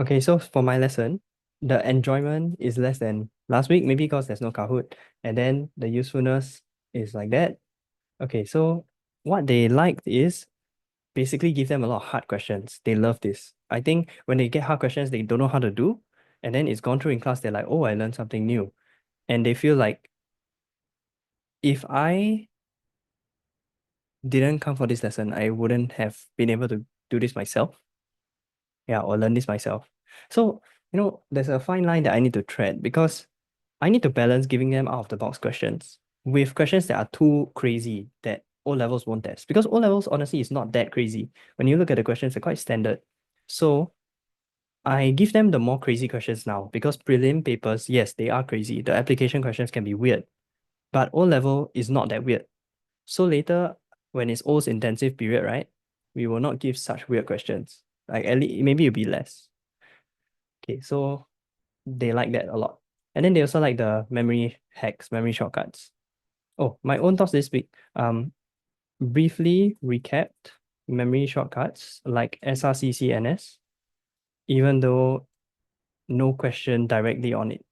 Okay, so for my lesson, the enjoyment is less than last week, maybe because there's no Kahoot, and then the usefulness is like that. Okay, so what they liked is basically give them a lot of hard questions. They love this. I think when they get hard questions, they don't know how to do, and then it's gone through in class, they're like, oh, I learned something new. And they feel like if I didn't come for this lesson, I wouldn't have been able to do this myself. Yeah, or learn this myself. So, there's a fine line that I need to tread because I need to balance giving them out of the box questions with questions that are too crazy that O levels won't test. Because O levels, honestly, is not that crazy. When you look at the questions, they're quite standard. So I give them the more crazy questions now because prelim papers, yes, they are crazy. The application questions can be weird, but O level is not that weird. So later, when it's O's intensive period, right, we will not give such weird questions. Like at least maybe it'll be less. Okay, so they like that a lot. And then they also like the memory hacks, memory shortcuts. Oh, my own thoughts this week. Briefly recapped memory shortcuts like SRCCNS, even though no question directly on it.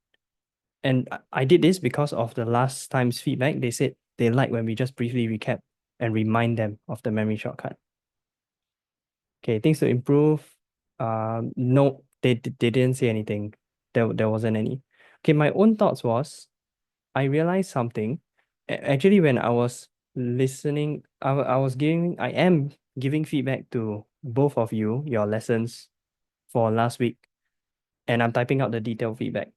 And I did this because of the last time's feedback. They said they like when we just briefly recap and remind them of the memory shortcut. Okay, things to improve. No, they didn't say anything. There wasn't any. Okay, my own thoughts was I realized something. Actually, when I was listening, I am giving feedback to both of you, your lessons for last week, and I'm typing out the detailed feedback.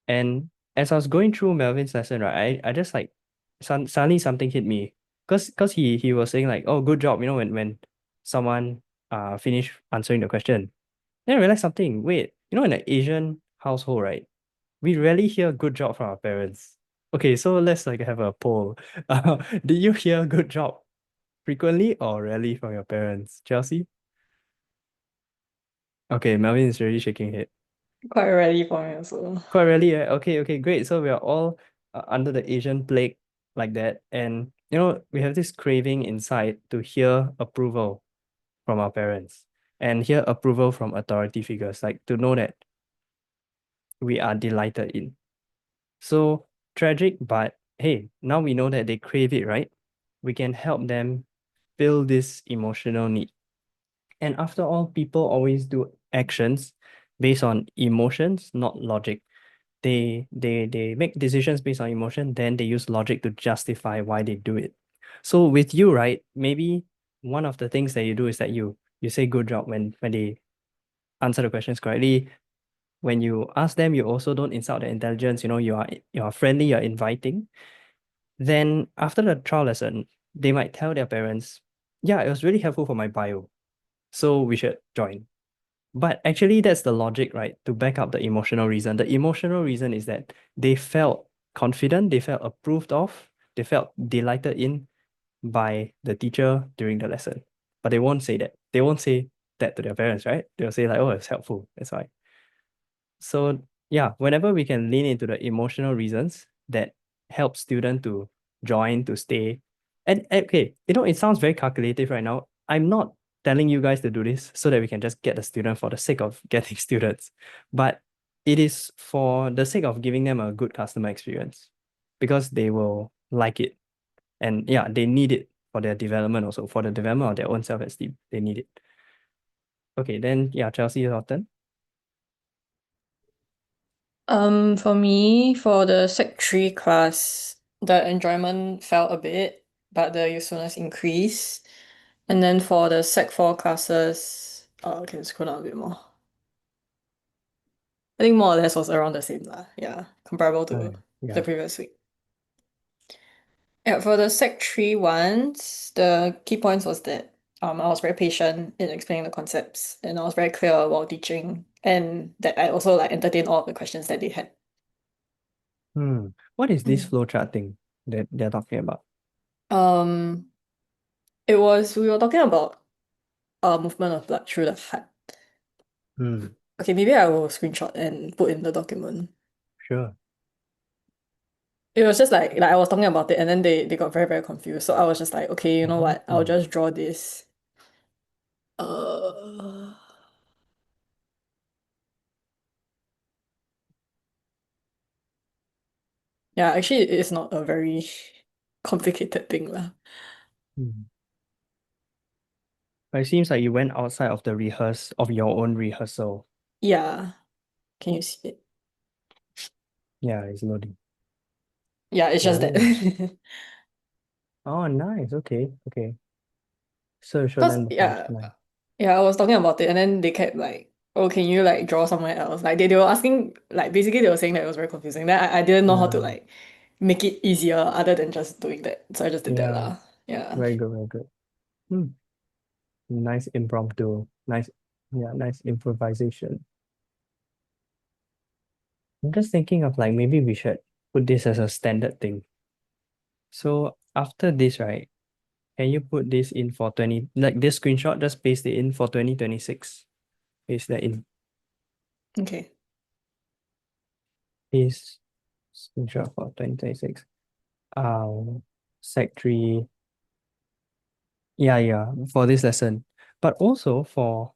And as I was going through Melvin's lesson, right, I just like suddenly something hit me. Cause he was saying like, oh, good job, when someone finished answering the question. Then I realized something. Wait, in an Asian household, right? We rarely hear good job from our parents. Okay, so let's like have a poll. Did you hear good job frequently or rarely from your parents? Chelsea? Okay, Melvin is already shaking head. Quite ready for me also. Quite rarely, eh? Okay, okay, great. So we are all under the Asian plague like that. And, we have this craving inside to hear approval from our parents and hear approval from authority figures, like to know that we are delighted in. So tragic, but hey, now we know that they crave it, right? We can help them fill this emotional need. And after all, people always do actions based on emotions, not logic. They make decisions based on emotion, then they use logic to justify why they do it. So with you, right, maybe one of the things that you do is that you say good job when they answer the questions correctly. When you ask them, you also don't insult their intelligence, you are friendly, you're inviting. Then after the trial lesson, they might tell their parents, yeah, it was really helpful for my bio, so we should join. But actually, that's the logic, right? To back up the emotional reason. The emotional reason is that they felt confident, they felt approved of, they felt delighted in by the teacher during the lesson. But they won't say that. They won't say that to their parents, right? They'll say like, oh, it's helpful. That's why. So yeah, whenever we can lean into the emotional reasons that help student to join, to stay. And okay, it sounds very calculative right now. I'm not telling you guys to do this so that we can just get a student for the sake of getting students, but it is for the sake of giving them a good customer experience because they will like it. And yeah, they need it for their development also, for the development of their own self-esteem. They need it. Okay, then yeah, Chelsea, your turn. For me, for the Sec 3 class, the enjoyment fell a bit, but the usefulness increased. And then for the Sec 4 classes, okay, scroll down a bit more. I think more or less was around the same lah. Yeah, comparable to the Yeah. previous week. Yeah, for the Sec 3 ones, the key points was that I was very patient in explaining the concepts and I was very clear while teaching and that I also like entertained all of the questions that they had. What is this Mm. flowchart thing that they're talking about? Um, it was we were talking about movement of blood through the heart. Hmm. Okay, maybe I will screenshot and put in the document. Sure. It was just like I was talking about it and then they got very, very confused. So I was just like, okay, you know what? I'll Mm. just draw this. Uh Yeah, actually it's not a very complicated thing lah. Hmm. But it seems like you went outside of the rehearse of your own rehearsal. Yeah. Can you see it? Yeah, it's loading. Yeah, it's just that. Oh, oh, nice. Okay, okay. So show Because them the yeah, finish line. yeah, I was talking about it and then they kept like, oh, can you like draw somewhere else? Like they were asking like basically they were saying that it was very confusing. Then I didn't know how to Uh, like make it easier other than just doing that. So I just did that yeah, lah. Yeah. very good, very good. Hmm. Nice impromptu. Nice, yeah, nice improvisation. I'm just thinking of like maybe we should put this as a standard thing. So after this, right, can you put this in for 20, like this screenshot, just paste it in for 2026. Paste that in. Okay. Paste screenshot for 2026. Sec 3. Yeah, yeah, for this lesson. But also for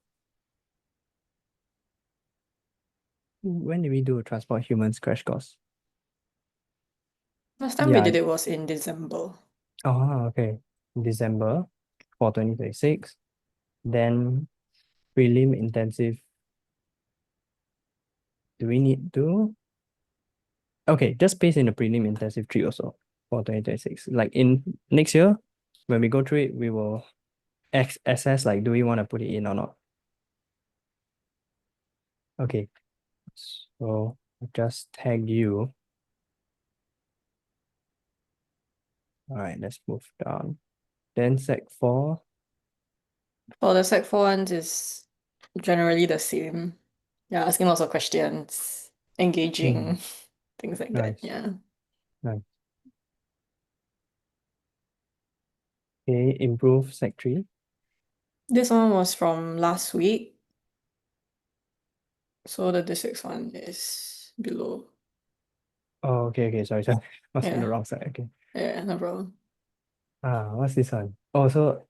when did we do a transport humans crash course? Last time we Yeah. did it was in December. Oh, okay. December for 2026. Then prelim intensive. Do we need to? Okay, just paste in the prelim intensive 3 also for 2026. Like in next year, when we go through it, we will assess like, do we want to put it in or not? Okay, so just tag you. All right, let's move down. Then sec 4. For the Sec 4 ones is generally the same. Yeah, asking lots of questions, Hmm, engaging, things like that. nice, Yeah. nice. Okay, improve sec 3. This one was from last week. So the D6 one is below. Oh, okay, okay, sorry, sorry. I was on the Yeah. wrong side. Okay. Yeah, no problem. What's this one? Oh, so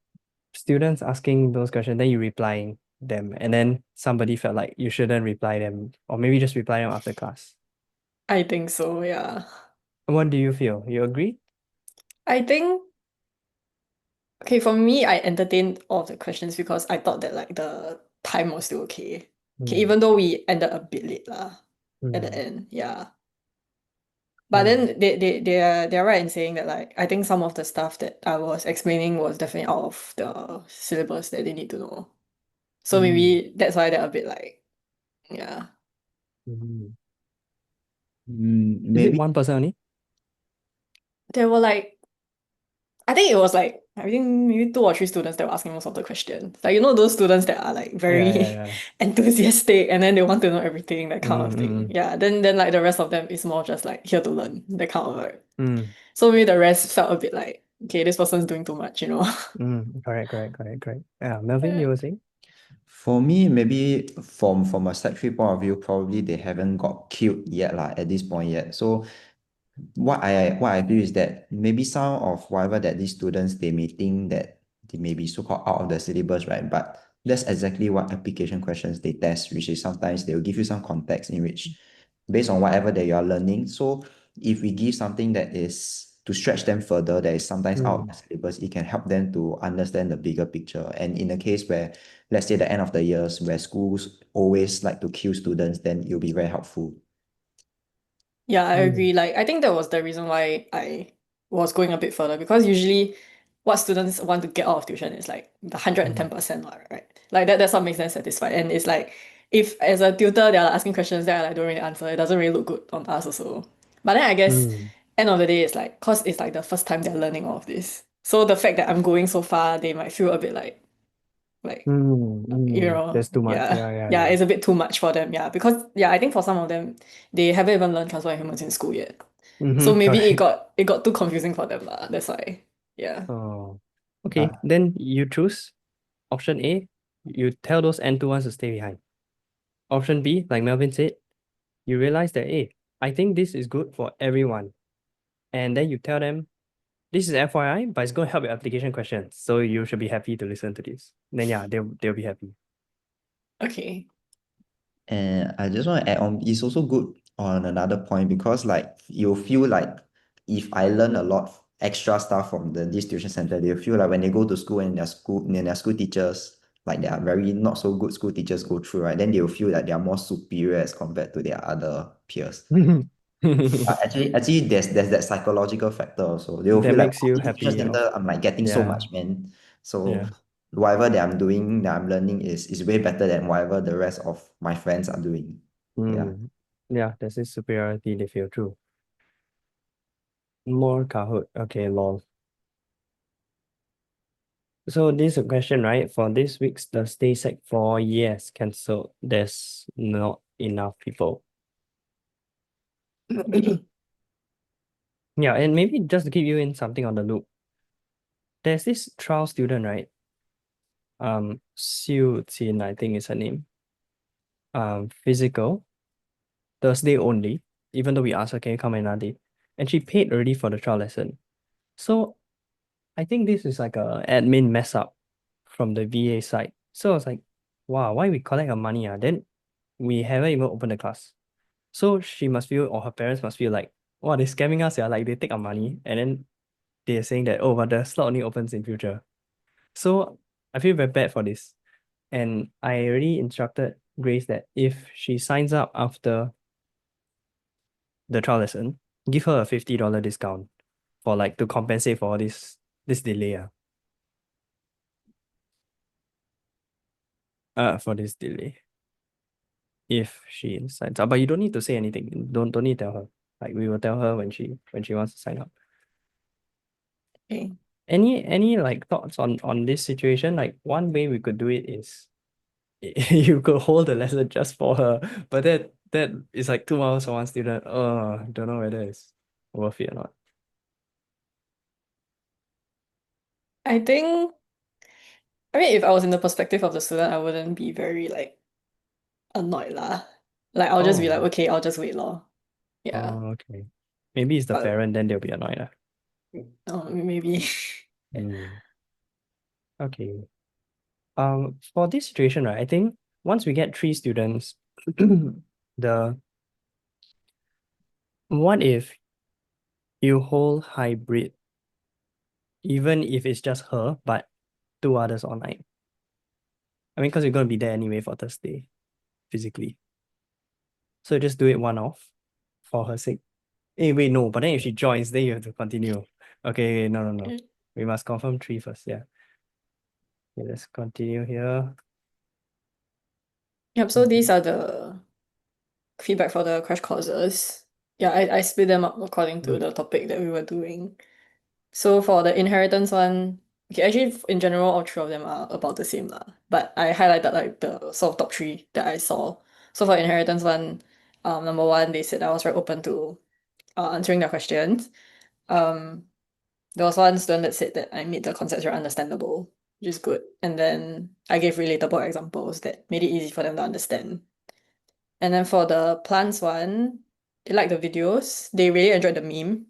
students asking those questions, then you replying them, and then somebody felt like you shouldn't reply them, or maybe just reply them after class. I think so, yeah. What do you feel? You agree? I think okay, for me, I entertained all of the questions because I thought that like the time was still okay. Okay, Hmm. even though we ended a bit late lah at the Hmm. end, yeah. But Hmm. then they're right in saying that like I think some of the stuff that I was explaining was definitely out of the syllabus that they need to know. So Hmm. maybe that's why they're a bit like, yeah. Hmm. Is it Maybe one person only? They were like I think it was like I think maybe two or three students that were asking most of the questions. Like you know those students that are like Yeah, yeah, very yeah. enthusiastic and then they want to know everything, that kind of thing. Mm, Yeah. Then like the rest of them is more just like here to learn, that kind of vibe. mm, So maybe the rest felt a bit like, okay, this person's doing too much, you know. Correct, correct, correct, correct. Yeah, Melvin, you were saying? for me, maybe from a secretary point of view, probably they haven't got killed yet lah at this point yet. So what I feel is that maybe some of whatever that these students they may think that they may be so-called out of the syllabus, right? But that's exactly what application questions they test, which is sometimes they will give you some context in which based on whatever that you are learning. So if we give something that is to stretch them further, that is sometimes out of Mm, the syllabus, it can help them to understand the bigger picture. And in a case where, let's say the end of the years, where schools always like to kill students, then it'll be very helpful. Yeah, I mm, agree. Like, I think that was the reason why I was going a bit further because usually what students want to get out of tuition is like the mm, 110%, right? Like that's what makes them satisfied. And it's like if as a tutor they're like, asking questions that I like, don't really answer, it doesn't really look good on us also. But then I guess mm, end of the day it's like cause it's like the first time they're learning all of this. So the fact that I'm going so far, they might feel a bit like There's too much. yeah, Yeah, yeah, yeah, yeah. it's a bit too much for them. Yeah, because yeah, I think for some of them, they haven't even learned transfer humans in school yet. So maybe it Correct. got too confusing for them lah. That's why. Yeah. Oh, okay. But Then you choose option A. You tell those N2 ones to stay behind. Option B, like Melvin said, you realize that, hey, I think this is good for everyone. And then you tell them, this is FYI, but it's going to help your application questions. So you should be happy to listen to this. Then yeah, they'll be happy. Okay. And I just want to add on, it's also good on another point because like you feel like if I learn a lot extra stuff from this tuition center, they feel like when they go to school and their school teachers, like they are very not so good school teachers go through, right? Then they will feel like they are more superior as compared to their other peers. Actually, there's that psychological factor also. They will That feel like makes you in the tuition happy of, center, I'm like getting so yeah, much, man. So yeah. whatever that I'm doing, that I'm learning is way better than whatever the rest of my friends are doing. Yeah. Yeah, there's this superiority they feel true. More Kahoot. Okay, lol. So this is a question, right? For this week's the Stay Sec 4, yes, cancelled. There's not enough people. Yeah, and maybe just to keep you in something on the loop. There's this trial student, right? Xiu Qin, I think is her name. Physical, Thursday only, even though we asked her, can you come another day? And she paid already for the trial lesson. So I think this is like a admin mess up from the VA side. So I was like, wow, why we collect her money? Then we haven't even opened the class. So she must feel, or her parents must feel like, wow, they're scamming us. Yeah, like they take our money and then they're saying that, oh, but the slot only opens in future. So I feel very bad for this. And I already instructed Grace that if she signs up after the trial lesson, give her a $50 discount for like to compensate for all this delay. For this delay. If she signs up. But you don't need to say anything. Don't need to tell her. Like we will tell her when she wants to sign up. Okay. Any like thoughts on this situation? Like one way we could do it is you could hold the lesson just for her, but that is like 2 hours for one student. Don't know whether it's worth it or not. I think, I mean, if I was in the perspective of the student, I wouldn't be very like annoyed lah. Like I'll just be like, Oh, okay, I'll just wait lor. Yeah. okay. Maybe it's the But parent, then they'll be annoyed. maybe. Mm. Okay. For this situation, right, I think once we get 3 students, the what if you hold hybrid, even if it's just her, but 2 others online? I mean, because you're gonna be there anyway for Thursday, physically. So just do it one off for her sake. Hey, wait, no, but then if she joins, then you have to continue. Okay, no. We must confirm 3 first. Yeah. Okay, let's continue here. Yep, so these are the feedback for the crash courses. Yeah, I split them up according to the topic that we were doing. So for the inheritance one, okay, actually in general, all 3 of them are about the same lah. But I highlighted like the sort of top 3 that I saw. So for inheritance one, number 1, they said I was very open to answering their questions. There was one student that said that I made the concepts very understandable, which is good. And then I gave relatable examples that made it easy for them to understand. And then for the plants one, they liked the videos. They really enjoyed the meme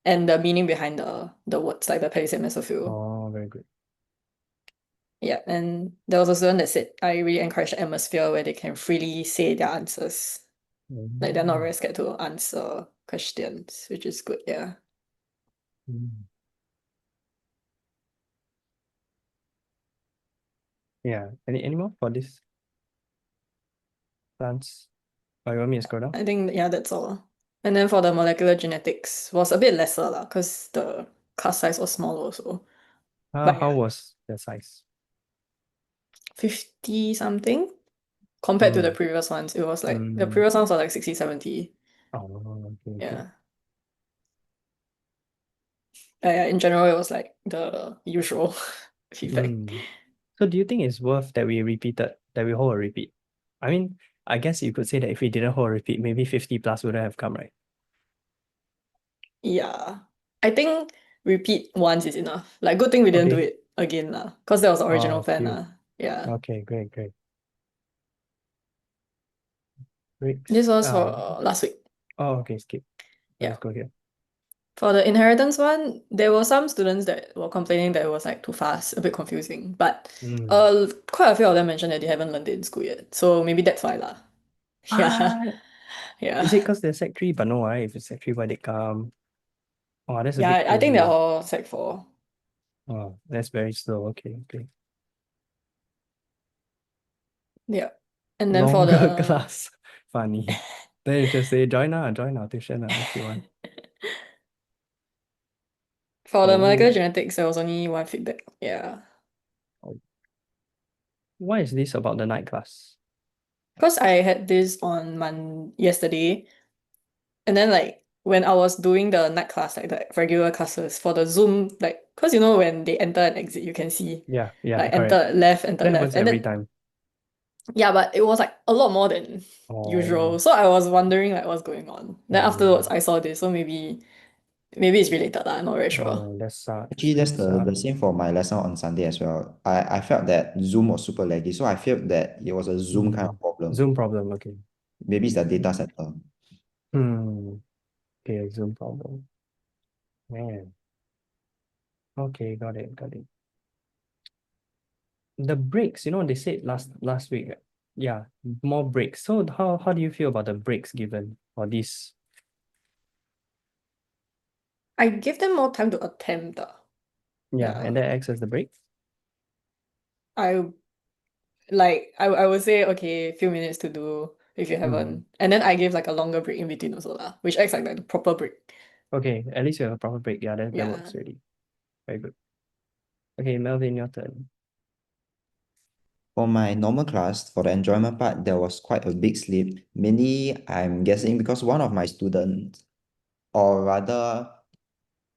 and the meaning behind the words, like the palisade mesophyll. Oh, very good. Yeah, and there was a student that said I really encourage the atmosphere where they can freely say their answers. Like they're not very scared to answer questions, which is good, yeah. Mm. Yeah. Any more for this plants? Oh, you want me to scroll down? I think, yeah, that's all. And then for the molecular genetics was a bit lesser lah, because the class size was smaller also. But How yeah, was the size? 50 something compared to the Mm. previous ones. It was like the Mm. previous ones were like 60, 70. Oh, okay. Yeah. Yeah, in general, it was like the usual feedback. So do you think it's worth that we hold a repeat? I mean, I guess you could say that if we didn't hold a repeat, maybe 50 plus wouldn't have come, right? Yeah. I think repeat once is enough. Like, good thing we didn't do Okay. it again lah, because that was the original plan Phew. lah. Yeah. Okay, great. Great. This was for last week. Oh, okay, skip. Yeah. Let's go here. For the inheritance one, there were some students that were complaining that it was like too fast, a bit confusing. But quite a few of them mentioned that they haven't learned it in school yet. So maybe that's why lah. Yeah. Yeah. Is it because they're Sec 3? But no, right? If it's Sec 3, why they come? Oh, that's a Yeah, bit I think they're crazy. all Sec 4. Oh, that's very slow. Okay, okay. Yeah. And then for Longer the class. Funny. Then you just say, join our tuition if you want. for the molecular Oh, genetics, there was only one feedback. Yeah. why is this about the night class? Because I had this on yesterday, and then like when I was doing the night class, like the regular classes for the Zoom, like because you know when they enter and exit, you can see Yeah, yeah, like correct. enter That left, happens and every then time. yeah, but it was like a lot more than Oh, usual. So I was wondering like what's going on. Then afterwards mm, I saw this, so maybe it's related lah. I'm not very sure. oh, that sucks. Actually, that's That the sucks. same for my lesson on Sunday as well. I felt that Zoom was super laggy, so I felt that it was a Zoom kind Mm. of problem. Zoom problem, okay. Maybe it's the data center. Hmm. Okay, Zoom problem. Man. Okay, got it, got it. The breaks, they said last week, yeah, more breaks. So how do you feel about the breaks given for this? I give them more time to attempt. Yeah, Yeah. and that acts as the break. I I would say okay, few minutes to do if you Hmm. haven't. And then I gave like a longer break in between also lah, which acts like the proper break. Okay, at least you have a proper break. Yeah, that Yeah. works already. Very good. Okay, Melvin, your turn. For my normal class, for the enjoyment part, there was quite a big slip. Mainly, I'm guessing because one of my students, or rather,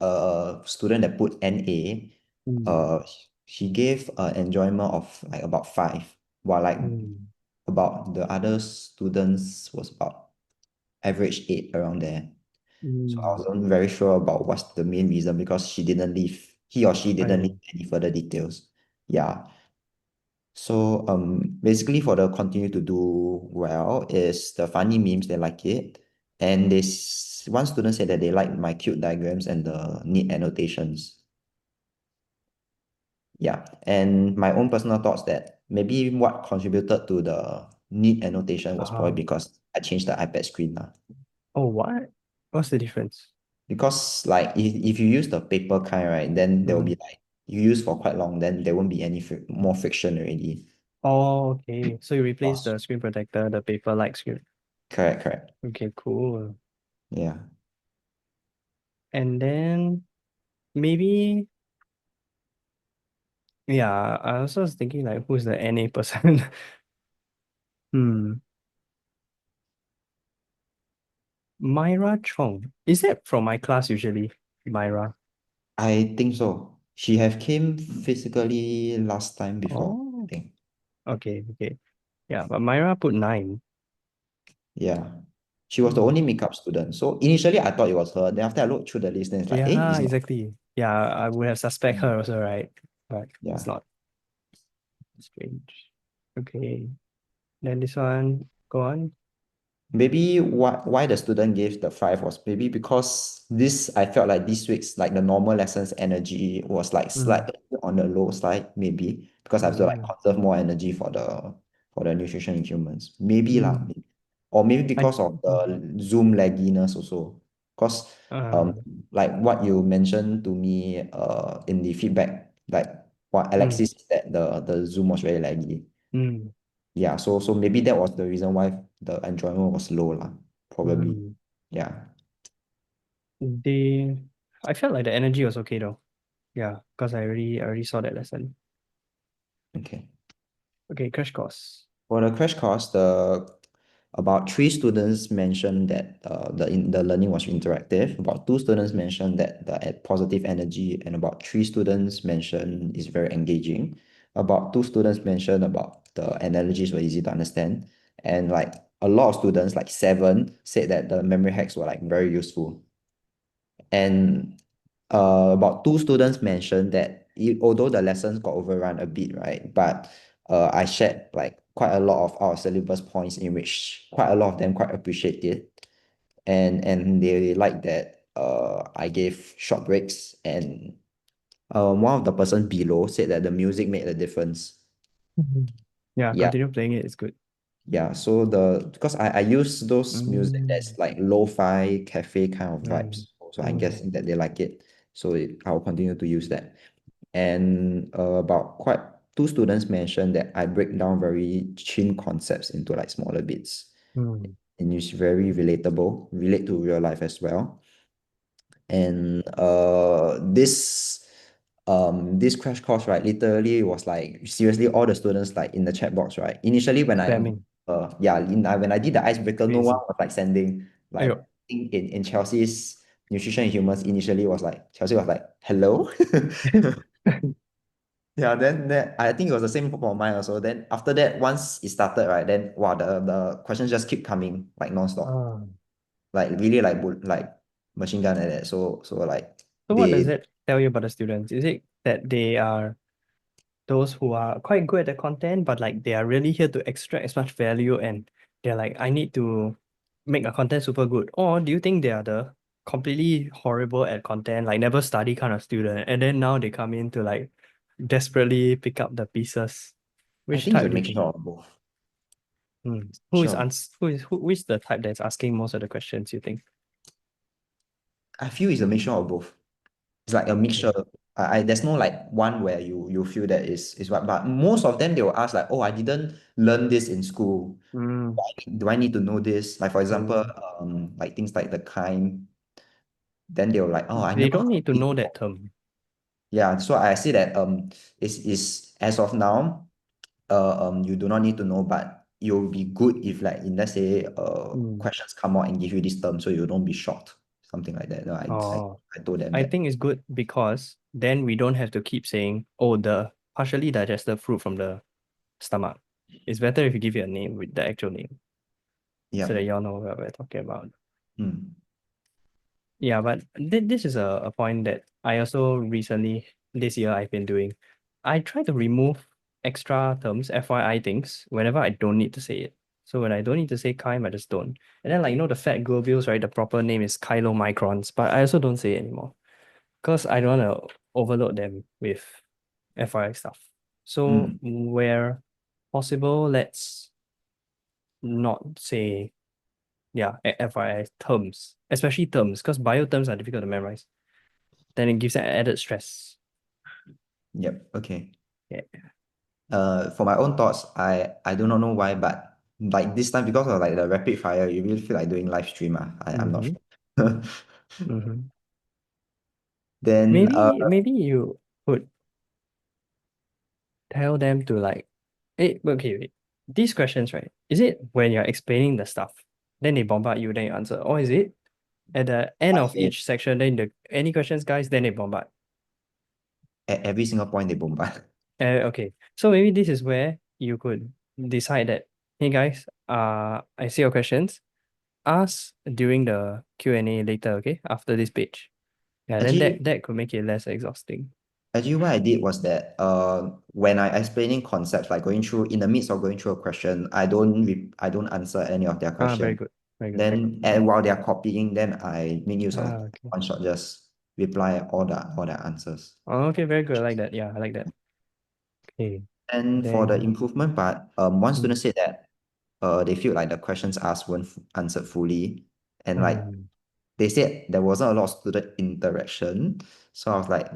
a student that put NA, Mm, uh, she gave enjoyment of like about 5, while like mm, about the other students was about average 8 around there. So I mm. wasn't very sure about what's the main reason because he or she didn't leave I any further details. Yeah. So basically for the continue to do well is the funny memes, they like it. And one student said that they like my cute diagrams and the neat annotations. Yeah. And my own personal thoughts that maybe what contributed to the neat annotation was probably uh, because I changed the iPad screen now. oh, what? What's the difference? Because like if you use the paper kind, right, then there will Mm. be like you use for quite long, then there won't be any more friction already. Oh, okay. So you replace Lost. the screen protector, the paper-like screen. Correct, correct. Okay, cool. Yeah. And then maybe, yeah, I also was thinking like who's the NA person? Hmm. Myra Chong. Is that from my class usually? Myra. I think so. She have came physically last time before, I Oh, think. okay, okay. Yeah, but Myra put 9. Yeah. She was the Hmm. only makeup student. So initially I thought it was her. Then after I looked through the list, then it's like, eh, Yeah, it's not. exactly. Yeah, I would have suspect Mm. her also, right? But it's Yeah. not. Strange. Okay. Then this one, go on. Maybe why the student gave the 5 was maybe because this I felt like this week's like the normal lessons energy was like Mm. slightly on the low side, maybe because I have to like Mm. conserve more energy for the nutrition in humans. Maybe lah, Mm. maybe. Or maybe I because of the Zoom lagginess also. Because uh like what you mentioned to me in the feedback, like what mm, Alexis said the Zoom was very laggy. mm, Yeah, so maybe that was the reason why the enjoyment was low lah, probably. mm. Yeah. They I felt like the energy was okay though. Yeah, because I already saw that lesson. Okay. Okay, crash course. For the crash course, the about 3 students mentioned that the learning was interactive. About 2 students mentioned that the positive energy, and about 3 students mentioned is very engaging. About 2 students mentioned about the analogies were easy to understand, and like a lot of students, like 7, said that the memory hacks were like very useful. And about 2 students mentioned that although the lessons got overrun a bit, right? But I shared like quite a lot of our syllabus points in which quite a lot of them quite appreciate it. And they like that I gave short breaks, and one of the person below said that the music made a difference. Mhm. Yeah, Yeah, continue playing it. It's good. Yeah, so because I use those music Mm, that's like lo-fi cafe kind of mm, vibes. So I'm mm. guessing that they like it. So I'll continue to use that. And about quite two students mentioned that I break down very thin concepts into like smaller bits. Mm. And it's very relatable, relate to real life as well. And this crash course, right, literally was like seriously all the students like in the chat box, right? Initially when Spamming. when I did the icebreaker, no one Crazy. was like sending like Ayo. in Chelsea's nutrition and humans initially was like Chelsea was like hello. Yeah, then I think it was the same for mine also. Then after that, once it started, right, then wow, the questions just keep coming like non-stop. Ah. Like really like machine gun like that. So like So what does they that tell you about the students? Is it that they are those who are quite good at the content, but like they are really here to extract as much value and they're like, I need to make a content super good? Or do you think they are the completely horrible at content, like never study kind of student, and then now they come in to like desperately pick up the pieces? I Which think it's a type do you mixture think? of both. Who Mixture is of, who is the type that's asking most of the questions, you think? I feel it's a mixture of both. It's like a mixture. Okay. I there's no like one where you feel that is what, but most of them they will ask like, oh, I didn't learn this in school. Mm, Do I need to know this? Like for example, mm. like things like the kind, then they were like, oh, I They never don't heard of need to this know that before. term. Yeah, so I see that is as of now, you do not need to know, but you'll be good if like in let's say Mm. questions come out and give you this term so you don't be shocked, something like that. No, Oh, I told them I that. think it's good because then we don't have to keep saying, oh, the partially digested fruit from the stomach. It's better if you give it a name with the actual name so that Yeah. y'all know what we're talking about. Mm. Yeah, but this is a point that I also recently, this year, I've been doing. I try to remove extra terms, FYI things, whenever I don't need to say it. So when I don't need to say chyme, I just don't. And then, like, the fat globules, right? The proper name is chylomicrons, but I also don't say it anymore because I don't want to overload them with FYI stuff. So Mm. where possible, let's not say, yeah, FYI terms, especially terms, because bio terms are difficult to memorize. Then it gives an added stress. Yep. Okay. Yeah. For my own thoughts, I do not know why, but like this time because of like the rapid fire, you really feel like doing live stream. I'm not Mm-hmm. sure. Mm-hmm. Then Maybe you could tell them to like, hey, okay, wait. These questions, right? Is it when you're explaining the stuff, then they bombard you, then you answer? Or is it at the end of at, each section, then any questions, guys, then they bombard? at every single point they bombard. Okay. So maybe this is where you could decide that, hey guys, I see your questions. Ask during the Q&A later, okay? After this page. Yeah, then Actually, that could make it less exhausting. Actually, what I did was that when I explaining concepts, like going through in the midst of going through a question, I don't answer any of their Ah, very question. good. Very good. Then and while they are copying, then I make use of Okay. one shot, just reply all the answers. Okay, very good. I like that. Yeah, I like that. Okay. And for the Then improvement part, one mm, student said that they feel like the questions asked weren't answered fully, and like mm. they said there wasn't a lot of student interaction. So I was like,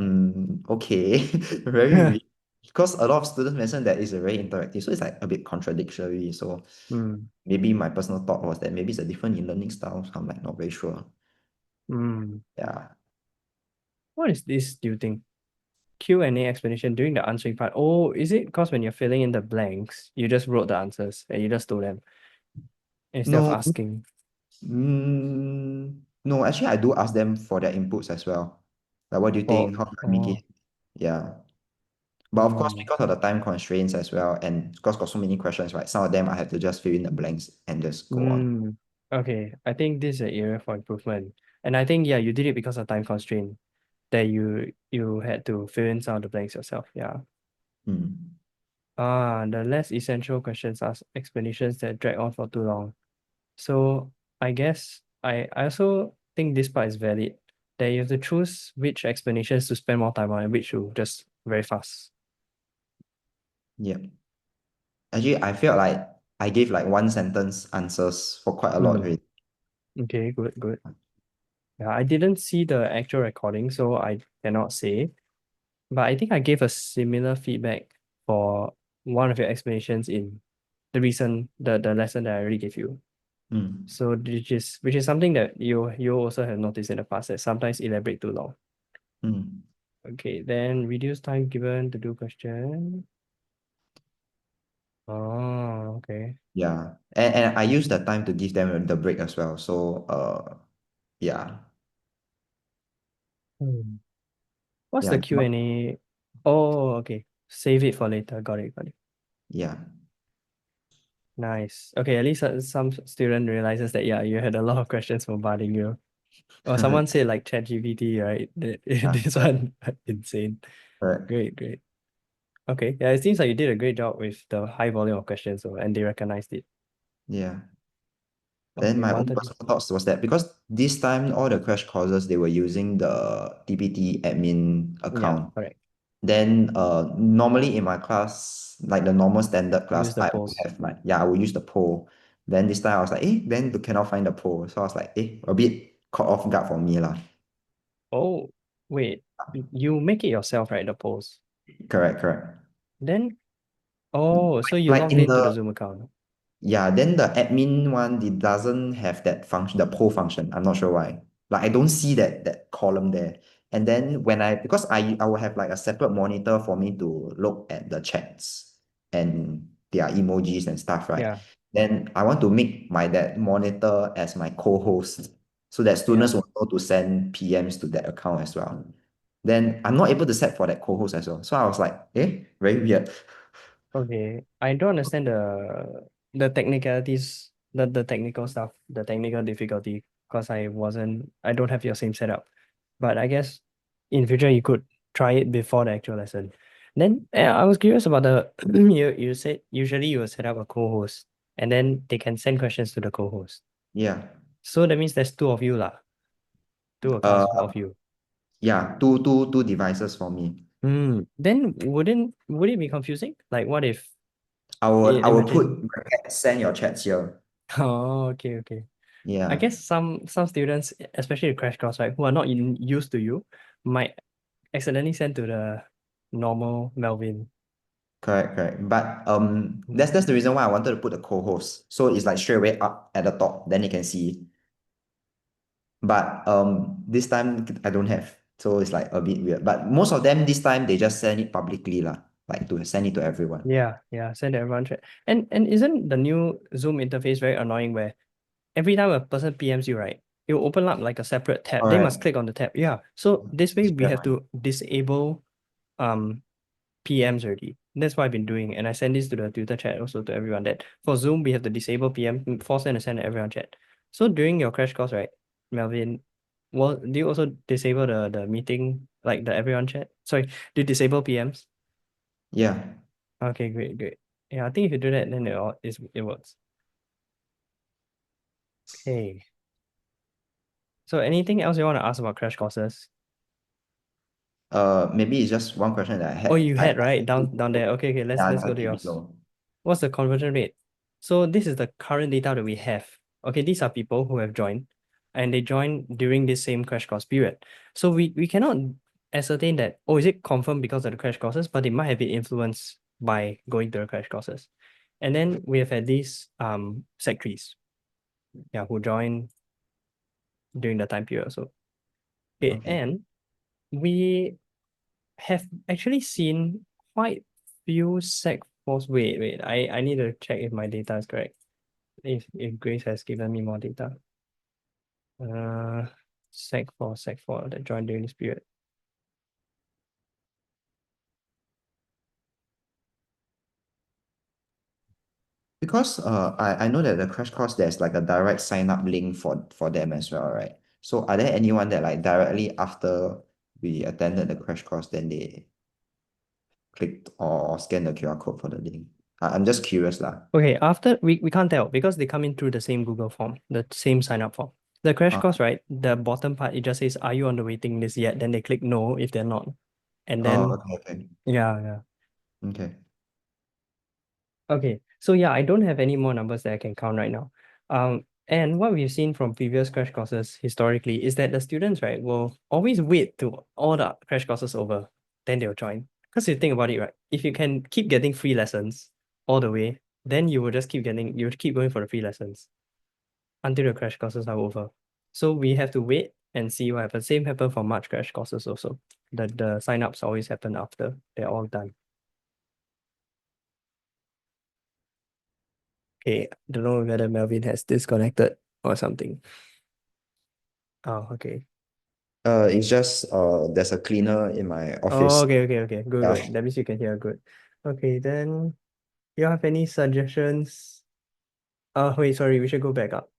okay, very weird. Because a lot of students mentioned that it's a very interactive, so it's like a bit contradictory. So mm, maybe my personal thought was that maybe it's a different in learning style. So I'm like not very sure. mm. Yeah. What is this, do you think? Q&A explanation during the answering part. Oh, is it because when you're filling in the blanks, you just wrote the answers and you just told them instead of No, asking? no, actually I do ask them for their inputs as well. Like what do you Oh, think? How do I make oh, it? Yeah. But of course, mm. because of the time constraints as well, and because got so many questions, right? Some of them I have to just fill in the blanks and just go on. Mm. Okay, I think this is an area for improvement. And I think, yeah, you did it because of time constraint that you had to fill in some of the blanks yourself. Yeah. Mm. The less essential questions are explanations that drag on for too long. So I guess I also think this part is valid, that you have to choose which explanations to spend more time on and which to just very fast. Yeah. Actually, I felt like I gave like one sentence answers for quite a lot already. Okay, good, good. Yeah, I didn't see the actual recording, so I cannot say. But I think I gave a similar feedback for one of your explanations in the lesson that I already gave you. Mm. So which is something that you also have noticed in the past that sometimes elaborate too long. Mm. Okay, then reduce time given to do question. Oh, okay. Yeah. And I use the time to give them the break as well. So yeah. What's Yeah. the Q&A? Oh, okay. Save it for later. Got it, got it. Yeah. Nice. Okay, at least some student realizes that yeah, you had a lot of questions bombarding you. Or someone said like ChatGPT, right? Yeah, This one insane. correct. Great, great. Okay, yeah, it seems like you did a great job with the high volume of questions, so, and they recognized it. Yeah. Then Okay, my own 130. personal thoughts was that because this time all the crash courses they were using the TPT admin Yeah, account. correct. Then normally in my class, like the normal standard class, Use the I would polls. have like I would use the poll. Then this time I was like, then you cannot find the poll. So I was like, a bit caught off guard for me lah. Oh, wait. You make it yourself, right? The polls. Correct, correct. Then, oh, so you Like logged in into the the Zoom account. Yeah, then the admin one, it doesn't have that function, the poll function. I'm not sure why. Like I don't see that column there. And then because I will have like a separate monitor for me to look at the chats and their emojis and stuff, right? Yeah, Then I want to make my that monitor as my co-host so that yeah. students will know to send PMs to that account as well. Then I'm not able to set for that co-host as well. So I was like, very weird. Okay, I don't understand the technicalities, the technical stuff, the technical difficulty, because I don't have your same setup. But I guess in future you could try it before the actual lesson. Then I was curious about the you said usually you will set up a co-host and then they can send questions to the co-host. Yeah. So that means there's two of you lah, two accounts Uh of you. yeah, two devices for me. Then would it be confusing? Like what if I will put imagine bracket, send your chats here. oh okay, okay. I Yeah, guess some students, especially the crash course, right, who are not used to you, might accidentally send to the normal Melvin. correct. But Mm. that's the reason why I wanted to put the co-host. So it's like straight away up at the top, then you can see. But this time I don't have. So it's like a bit weird. But most of them this time they just send it publicly lah. Like to send it to everyone. Yeah, send everyone chat. And isn't the new Zoom interface very annoying where every time a person PMs you, right, it will open up like a separate tab. They must Alright. click on the tab. Yeah. So this way It's we very have annoying. to disable PMs already. That's what I've been doing. And I send this to the tutor chat also to everyone that for Zoom, we have to disable PM, force them to send to everyone chat. So during your crash course, right, Melvin, well, do you also disable the meeting, like the everyone chat? Sorry, do you disable PMs? Yeah. Okay, great, great. Yeah, I think if you do that, then it works. Okay. So anything else you want to ask about crash courses? Maybe it's just one question that I Oh, had. you had, right? Down there. Okay, let's go to Keep it yours. low. What's the conversion rate? So this is the current data that we have. Okay, these are people who have joined and they joined during this same crash course period. So we cannot ascertain that, oh, is it confirmed because of the crash courses, but it might have been influenced by going to the crash courses. And then we have had these sec threes, yeah, who joined during the time period. So okay, Okay. and we have actually seen quite few sec fours. Wait, I need to check if my data is correct. If Grace has given me more data. Uh, sec four that joined during this period. Because I know that the crash course there's like a direct sign up link for them as well, right? So are there anyone that like directly after we attended the crash course then they clicked or scanned the QR code for the link? I'm just curious lah. Okay, after we can't tell because they come in through the same Google form, the same sign up form. The crash Uh, course, right? The bottom part, it just says, "Are you on the waiting list yet?" Then they click no if they're not. And oh, then okay. yeah. Okay. Okay. So yeah, I don't have any more numbers that I can count right now. And what we've seen from previous crash courses historically is that the students, right, will always wait to all the crash courses over, then they'll join. Because you think about it, right, if you can keep getting free lessons all the way, then you will just you will keep going for the free lessons until the crash courses are over. So we have to wait and see what happens. Same happen for March crash courses also. The sign-ups always happen after they're all done. Okay, don't know whether Melvin has disconnected or something. Oh, okay. It's just there's a cleaner in my Oh, office. okay. Good, Yeah. good. That means you can hear good. Okay, then you have any suggestions? Wait, sorry, we should go back up.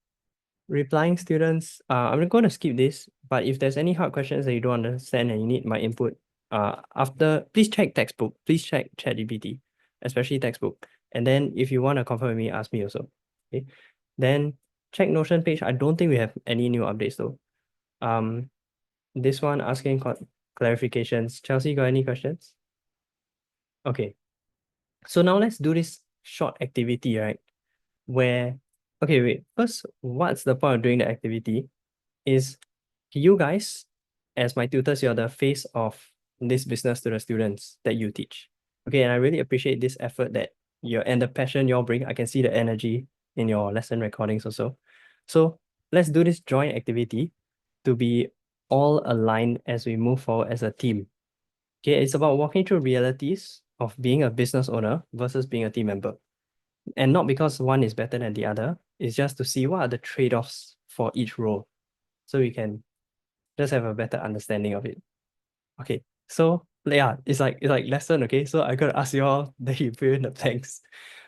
Replying students, I'm going to skip this, but if there's any hard questions that you don't understand and you need my input, please check textbook, please check ChatGPT, especially textbook. And then if you want to confirm with me, ask me also. Okay. Then check Notion page. I don't think we have any new updates though. This one asking clarifications. Chelsea, got any questions? Okay. So now let's do this short activity, right? Where, okay, wait. First, what's the point of doing the activity? Is you guys, as my tutors, you're the face of this business to the students that you teach. Okay, and I really appreciate this effort that you and the passion you all bring. I can see the energy in your lesson recordings also. So let's do this joint activity to be all aligned as we move forward as a team. Okay, it's about walking through realities of being a business owner versus being a team member. And not because one is better than the other, it's just to see what are the trade-offs for each role. So we can just have a better understanding of it. Okay, so yeah, it's like lesson, okay? So I gotta ask you all, then you fill in the blanks.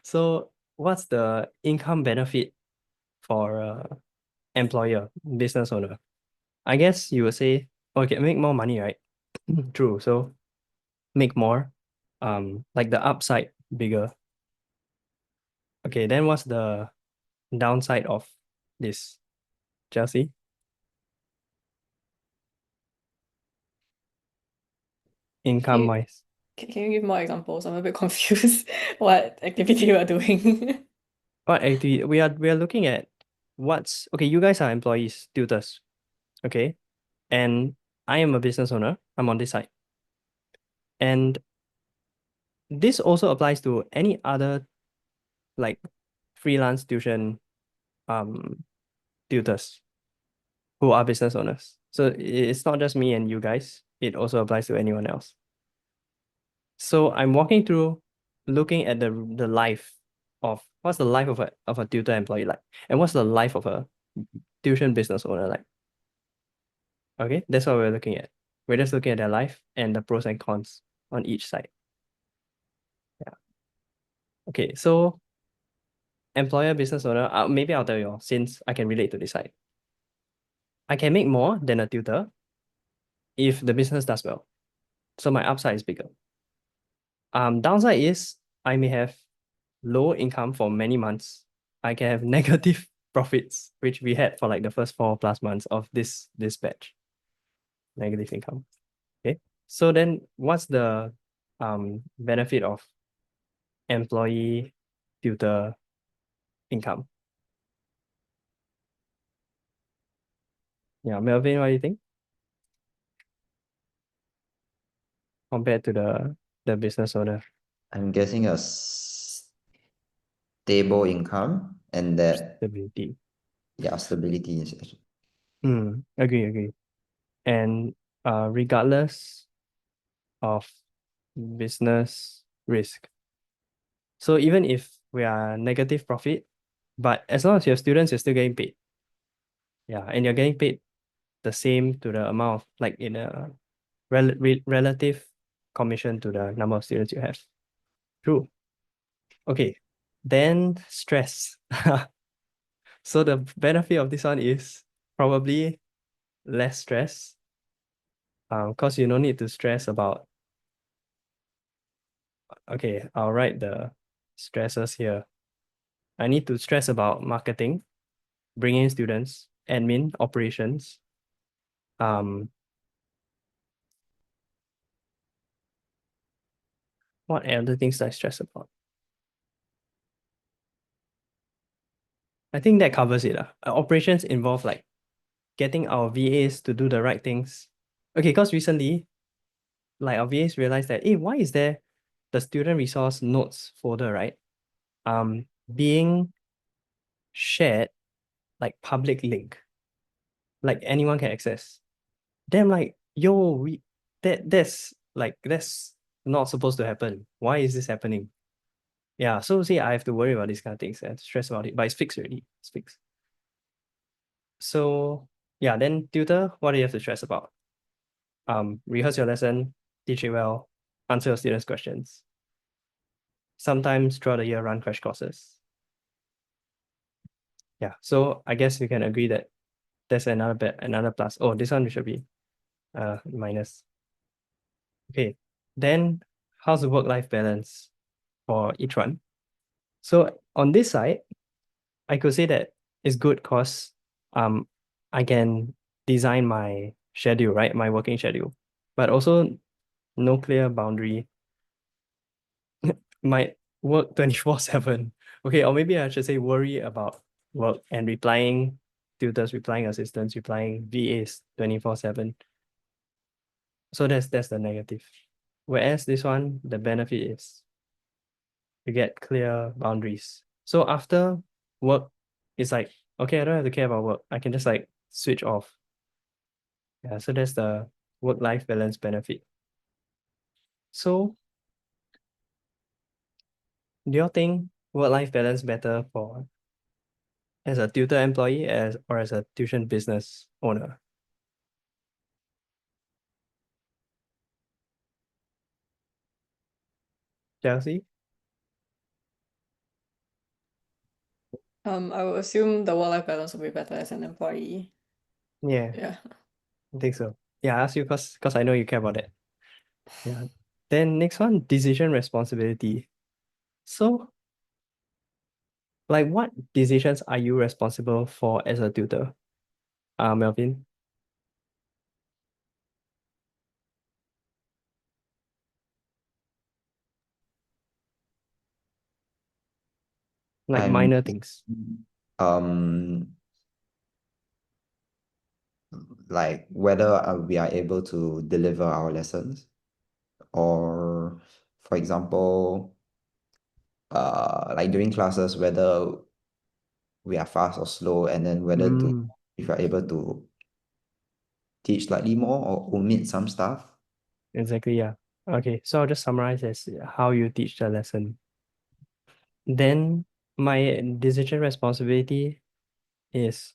So what's the income benefit for employer, business owner? I guess you would say, okay, make more money, right? True. So make more. Like the upside bigger. Okay, then what's the downside of this, Chelsea? Can Income you, wise. can you give more examples? I'm a bit confused what activity you are doing. What activity we are looking at what's okay, you guys are employees, tutors, okay? And I am a business owner. I'm on this side. And this also applies to any other like freelance tuition um tutors who are business owners. So it's not just me and you guys, it also applies to anyone else. So I'm walking through looking at the life of what's the life of a tutor employee like, and what's the life of a tuition business owner like. Okay, that's what we're looking at. We're just looking at their life and the pros and cons on each side. Yeah. Okay, so employer, business owner, maybe I'll tell you all, since I can relate to this side. I can make more than a tutor if the business does well. So my upside is bigger. Downside is I may have low income for many months. I can have negative profits, which we had for like the first 4+ months of this batch. Negative income. Okay. So then what's the benefit of employee tutor income? Yeah, Melvin, what do you think? Compared to the business owner I'm guessing a stable income and that, stability. yeah, stability is actually. Agree. And regardless of business risk. So even if we are negative profit, but as long as you have students, you're still getting paid. Yeah, and you're getting paid the same to the amount of like in a relative commission to the number of students you have. True. Okay. Then stress. So the benefit of this one is probably less stress. Because you don't need to stress about, okay, I'll write the stresses here. I need to stress about marketing, bringing in students, admin, operations. What other things do I stress about? I think that covers it. Operations involve like getting our VAs to do the right things. Okay, because recently, like our VAs realized that, hey, why is there the student resource notes folder, right? Being shared like public link, like anyone can access. Then like, yo, that's not supposed to happen. Why is this happening? Yeah, so see, I have to worry about these kind of things and stress about it, but it's fixed already. It's fixed. So yeah, then tutor, what do you have to stress about? Rehearse your lesson, teach it well, answer your students' questions. Sometimes throughout the year, run crash courses. Yeah, so I guess we can agree that there's another plus. Oh, this one should be minus. Okay, then how's the work-life balance for each one? So on this side, I could say that it's good because I can design my schedule, right? My working schedule, but also no clear boundary. Might work 24/7. Okay, or maybe I should say worry about work and replying tutors, replying assistants, replying VAs 24/7. So that's the negative. Whereas this one, the benefit is you get clear boundaries. So after work, it's like, okay, I don't have to care about work. I can just like switch off. Yeah, so that's the work-life balance benefit. So do you think work-life balance better for as a tutor employee or as a tuition business owner? Chelsea? I would assume the work-life balance will be better as an employee. Yeah, Yeah. I think so. Yeah, I ask you because I know you care about it. Yeah. Then next one, decision responsibility. So, like, what decisions are you responsible for as a tutor? Melvin? Like I'm minor things. um like whether we are able to deliver our lessons, or for example, like during classes, whether we are fast or slow, and then whether to Mm, if we're able to teach slightly more or omit some stuff. exactly, yeah. Okay, so I'll just summarize as how you teach the lesson. Then my decision responsibility is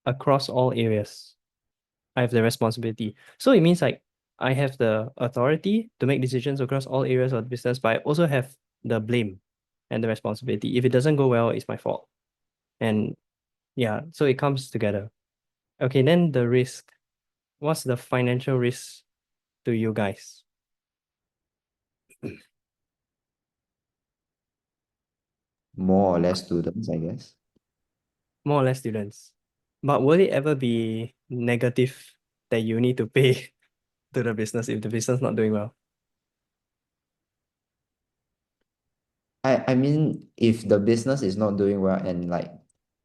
across all areas. I have the responsibility. So it means like I have the authority to make decisions across all areas of the business, but I also have the blame and the responsibility. If it doesn't go well, it's my fault. And yeah, so it comes together. Okay, then the risk. What's the financial risk to you guys? More or less students, I guess. More or less students. But will it ever be negative that you need to pay to the business if the business not doing well? I mean, if the business is not doing well and like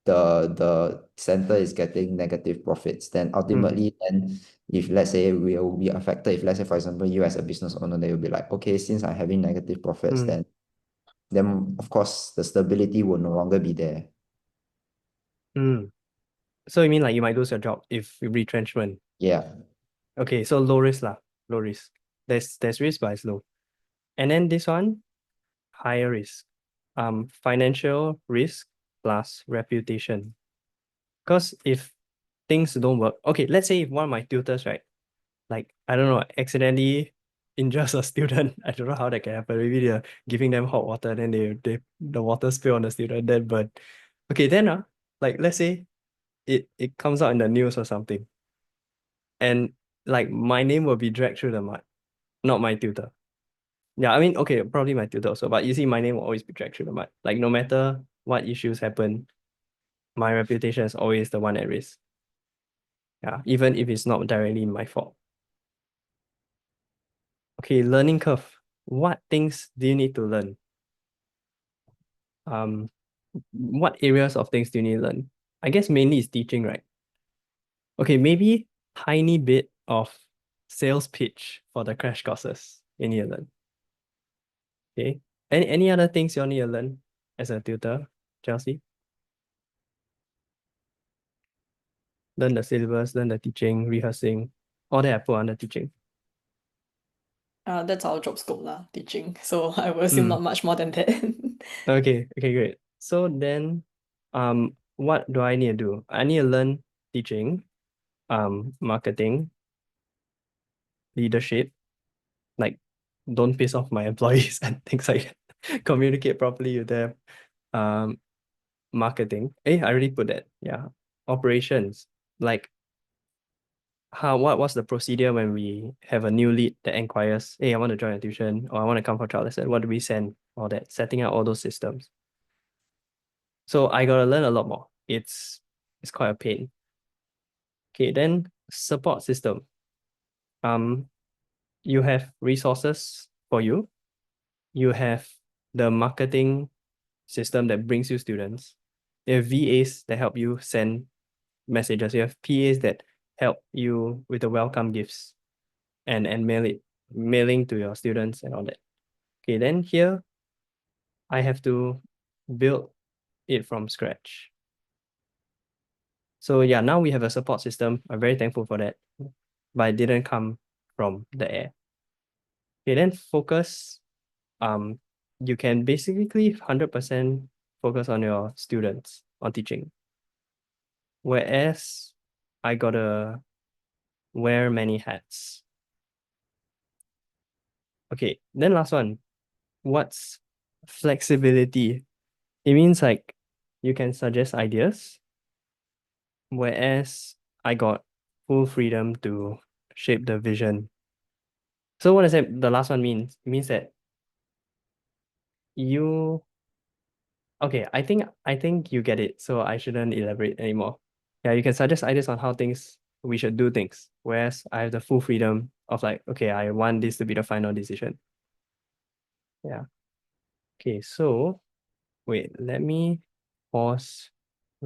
the center is getting negative profits, then Mm, ultimately, then if let's say we will be affected, if let's say for example you as a business owner, they will be like, okay, since I'm having negative profits, mm, then of course the stability will no longer be there. mm. So you mean like you might lose your job if retrenchment? Yeah. Okay, so low risk lah, low risk. There's risk, but it's low. And then this one, higher risk. Financial risk plus reputation. Because if things don't work, okay, let's say if one of my tutors, right, like I don't know, accidentally injures a student. I don't know how that can happen. Maybe they're giving them hot water, then they the water spill on the student, then burn. Okay, then like let's say it comes out in the news or something, and like my name will be dragged through the mud, not my tutor. Yeah, I mean, okay, probably my tutor also, but you see, my name will always be dragged through the mud. Like no matter what issues happen, my reputation is always the one at risk. Yeah, even if it's not directly my fault. Okay, learning curve. What things do you need to learn? Um, what areas of things do you need to learn? I guess mainly is teaching, right? Okay, maybe tiny bit of sales pitch for the crash courses you need to learn. Okay. Any other things you need to learn as a tutor, Chelsea? Learn the syllabus, learn the teaching, rehearsing. All that I put under teaching. That's our job scope lah, teaching. So I will assume not much more than that. Okay, great. So then, what do I need to do? I need to learn teaching, marketing, leadership, like don't piss off my employees and things like that. Communicate properly with them. Marketing. I already put that. Yeah. Operations. Like what's the procedure when we have a new lead that inquires, hey, I want to join a tuition or I want to come for trial lesson. What do we send? All that. Setting up all those systems. So I gotta learn a lot more. It's quite a pain. Okay, then support system. You have resources for you. You have the marketing system that brings you students. You have VAs that help you send messages. You have PAs that help you with the welcome gifts and mailing to your students and all that. Okay, then here I have to build it from scratch. So yeah, now we have a support system. I'm very thankful for that, but it didn't come from the air. Okay, then focus. You can basically 100% focus on your students, on teaching. Whereas I gotta wear many hats. Okay, then last one. What's flexibility? It means like you can suggest ideas, whereas I got full freedom to shape the vision. So what does that the last one means? It means that you okay, I think you get it, so I shouldn't elaborate anymore. Yeah, you can suggest ideas on how things we should do things, whereas I have the full freedom of like, okay, I want this to be the final decision. Yeah. Okay, so wait, let me pause